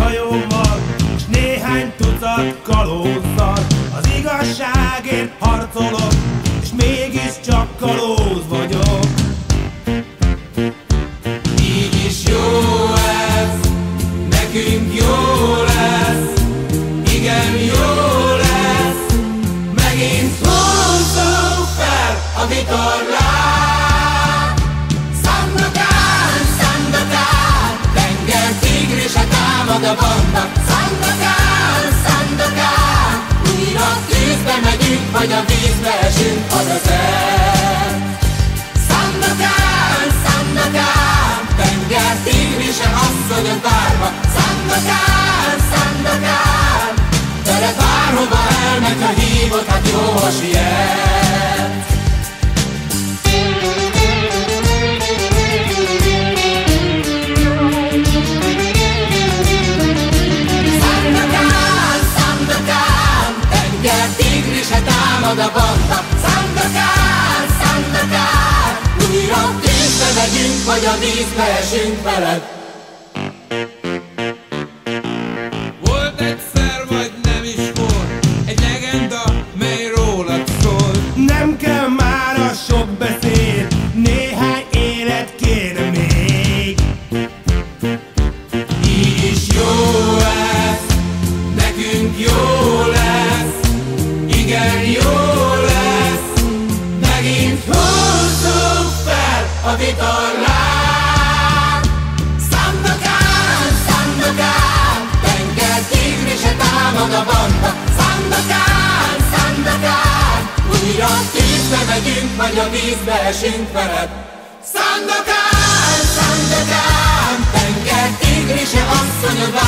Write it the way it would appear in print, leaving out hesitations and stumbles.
hajommal, és néhány tucat kalózzal. Az igazságért harcolok, és mégiscsak kalóz vagyok. Így is jó ez, nekünk jó lesz, igen jó lesz. Megint húzzuk fel a vitorlát. Szandokán, Szandokán, tengertigrise támad a banda. Szandokán, Szandokán, újra tűzbe megyünk, vagy a vízbe esünk, az vezet. Szandokán, Szandokán, tengertigrise asszonyod várva. Szandokán, Szandokán, tőled bárhova elmegy, ha hívod, hát jó, ha siet. Szandokán, Szandokán, tengertigrise támad a banda. Szandokán, Szandokán, újra tűzbe megyünk, vagy a vízbe esünk veled. Volt egyszer, vagy nem is volt, egy legenda, mely rólad szól. Nem kell már a sok beszéd, néhány élet kéne még. Így is jó ez, nekünk jó lesz, igen jó lesz. Megint húzzuk fel a vitorlát. Szandokán, Szandokán, tengertigrise támad a banda. Szandokán, Szandokán, újra tűzbe megyünk, vagy a vízbe esünk veled. Szandokán, Szandokán, tengertigrise asszonyod várva.